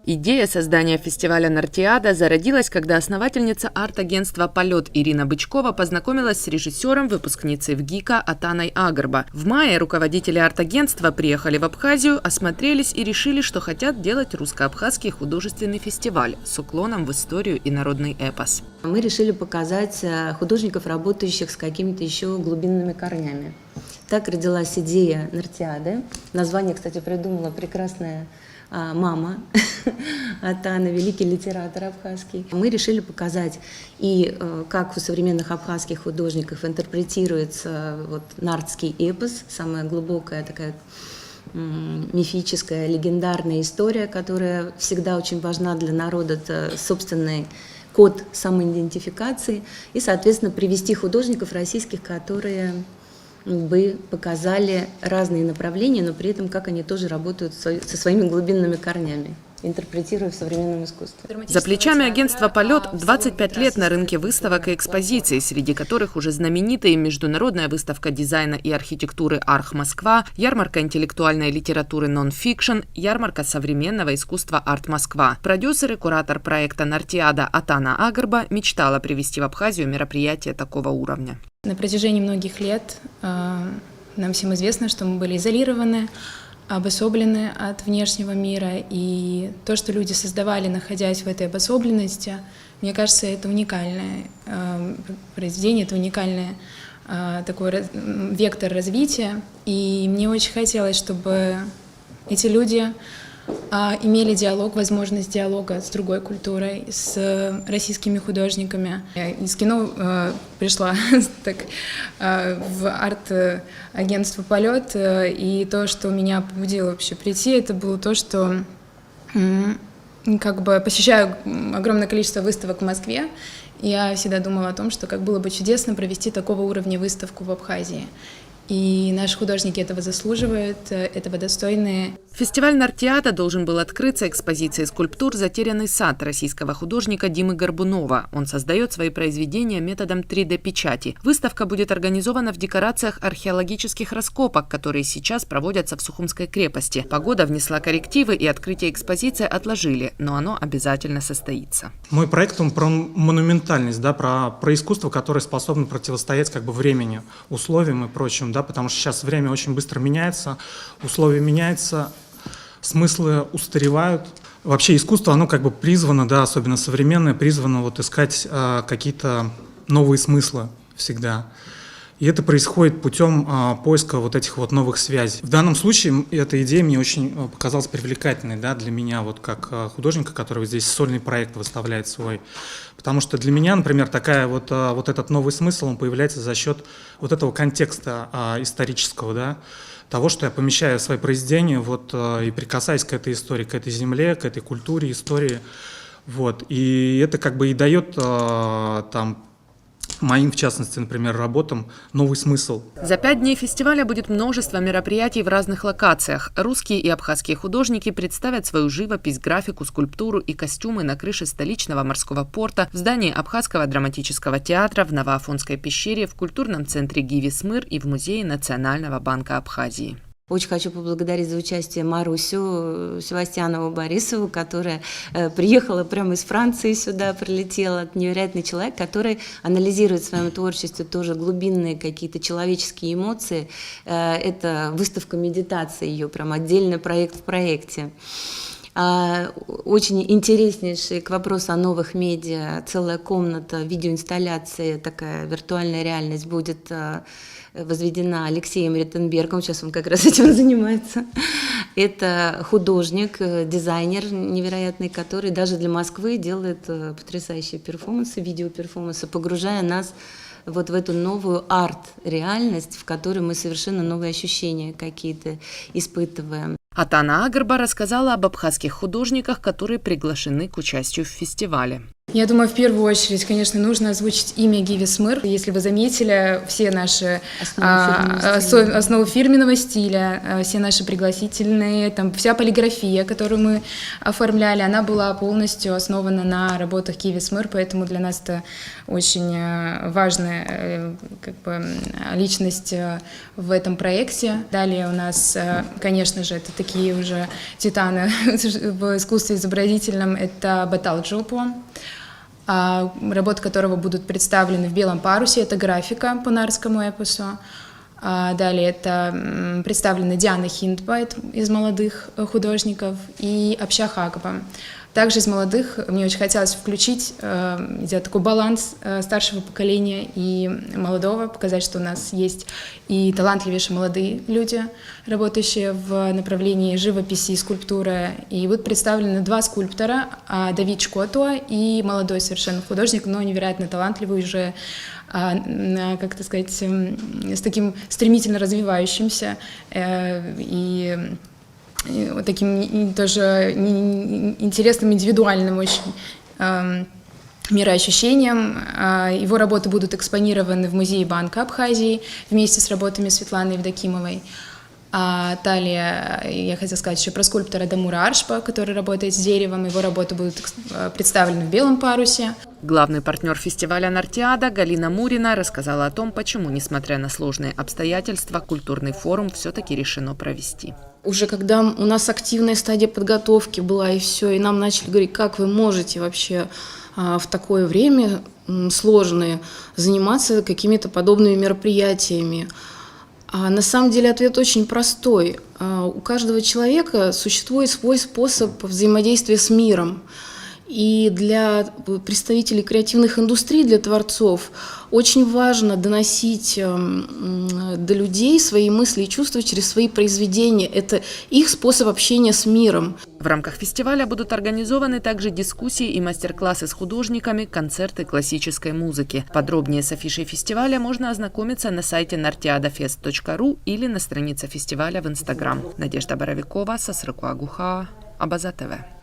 Идея создания фестиваля «Нартиада» зародилась, когда основательница арт-агентства «Полет» Ирина Бычкова познакомилась с режиссером, выпускницей ВГИКа Атаной Агрба. В мае руководители арт-агентства приехали в Абхазию, осмотрелись и решили, что хотят делать русско-абхазский художественный фестиваль с уклоном в историю и народный эпос. Мы решили показать художников, работающих с какими-то еще глубинными корнями. Так родилась идея «Нартиады». Название, кстати, придумала прекрасная мама Атана, великий литератор абхазский. Мы решили показать и как у современных абхазских художников интерпретируется нартский эпос, самая глубокая такая мифическая, легендарная история, которая всегда очень важна для народа, это собственный код самоидентификации, и, соответственно, привести художников российских, которые бы показали разные направления, но при этом как они тоже работают со своими глубинными корнями, интерпретируя в современном искусстве. За плечами агентства «Полет» 25 лет на рынке выставок и экспозиций, среди которых уже знаменитые международная выставка дизайна и архитектуры «Арх Москва», ярмарка интеллектуальной литературы «Нон-фикшн», ярмарка современного искусства «Арт Москва». Продюсер и куратор проекта «Нартиада» Атана Агрба мечтала привести в Абхазию мероприятие такого уровня. На протяжении многих лет нам всем известно, что мы были изолированы, обособлены от внешнего мира, и то, что люди создавали, находясь в этой обособленности, мне кажется, это уникальное произведение, это уникальный такой вектор развития, и мне очень хотелось, чтобы эти люди имели диалог, возможность диалога с другой культурой, с российскими художниками. Я из кино пришла в арт-агентство «Полет», и то, что меня побудило вообще прийти, это было то, что посещаю огромное количество выставок в Москве, и я всегда думала о том, что как было бы чудесно провести такого уровня выставку в Абхазии. И наши художники этого заслуживают, этого достойны. Фестиваль «Нартиада» должен был открыться экспозицией скульптур «Затерянный сад» российского художника Димы Горбунова. Он создает свои произведения методом 3D-печати. Выставка будет организована в декорациях археологических раскопок, которые сейчас проводятся в Сухумской крепости. Погода внесла коррективы, и открытие экспозиции отложили, но оно обязательно состоится. Мой проект, он про монументальность, про искусство, которое способно противостоять времени, условиям и прочим. Потому что сейчас время очень быстро меняется, условия меняются, смыслы устаревают. Вообще искусство, оно призвано, особенно современное, призвано искать какие-то новые смыслы всегда. И это происходит путем поиска этих новых связей. В данном случае эта идея мне очень показалась привлекательной, для меня, как художника, который здесь сольный проект выставляет свой. Потому что для меня, например, такая этот новый смысл, он появляется за счет этого контекста исторического, того, что я помещаю в свои произведения, и прикасаюсь к этой истории, к этой земле, к этой культуре, истории. И это и дает моим, в частности, например, работам новый смысл. За 5 дней фестиваля будет множество мероприятий в разных локациях. Русские и абхазские художники представят свою живопись, графику, скульптуру и костюмы на крыше столичного морского порта, в здании Абхазского драматического театра, в Новоафонской пещере, в культурном центре Гиви Смыр и в Музее Национального банка Абхазии. Очень хочу поблагодарить за участие Марусю Севастьянову-Борисову, которая приехала прямо из Франции сюда, прилетела. Невероятный человек, который анализирует в своем творчестве тоже глубинные какие-то человеческие эмоции. Это выставка медитации, ее прям отдельный проект в проекте. Очень интереснейший к вопросу о новых медиа, целая комната видеоинсталляции, такая виртуальная реальность будет возведена Алексеем Риттенбергом, сейчас он как раз этим занимается. Это художник, дизайнер невероятный, который даже для Москвы делает потрясающие перформансы, видеоперформансы, погружая нас в эту новую арт-реальность, в которой мы совершенно новые ощущения какие-то испытываем. Атана Агрба рассказала об абхазских художниках, которые приглашены к участию в фестивале. Я думаю, в первую очередь, конечно, нужно озвучить имя Гиви Смыр. Если вы заметили, все наши основы фирменного стиля, все наши пригласительные, там, вся полиграфия, которую мы оформляли, она была полностью основана на работах Гиви Смыр, поэтому для нас это очень важная личность в этом проекте. Далее у нас, конечно же, это такие уже титаны в искусстве изобразительном, это Батал Джопо, работы которого будут представлены в белом парусе. Это графика по нарскому эпосу. Далее это представлена Диана Хиндбайт из молодых художников и Апща Хакба. Также из молодых мне очень хотелось включить, сделать такой баланс старшего поколения и молодого, показать, что у нас есть и талантливейшие молодые люди, работающие в направлении живописи и скульптуры. И будут представлены два скульптора, Давид Шкотуа и молодой совершенно художник, но невероятно талантливый уже, как-то сказать, с таким стремительно развивающимся и таким тоже интересным, индивидуальным очень мироощущением. Его работы будут экспонированы в Музее Банка Абхазии вместе с работами Светланы Евдокимовой. Далее я хотела сказать еще про скульптора Дамура Аршпа, который работает с деревом. Его работы будут представлены в белом парусе. Главный партнер фестиваля «Нартиада» Галина Мурина рассказала о том, почему, несмотря на сложные обстоятельства, культурный форум все-таки решено провести. Уже когда у нас активная стадия подготовки была и все, и нам начали говорить, как вы можете вообще в такое время сложное заниматься какими-то подобными мероприятиями. А на самом деле ответ очень простой. У каждого человека существует свой способ взаимодействия с миром. И для представителей креативных индустрий, для творцов, очень важно доносить до людей свои мысли и чувства через свои произведения. Это их способ общения с миром. В рамках фестиваля будут организованы также дискуссии и мастер-классы с художниками, концерты классической музыки. Подробнее с афишей фестиваля можно ознакомиться на сайте nartiadafest.ru или на странице фестиваля в Instagram. Надежда Боровикова, Сасрыкуагуха, Абаза ТВ.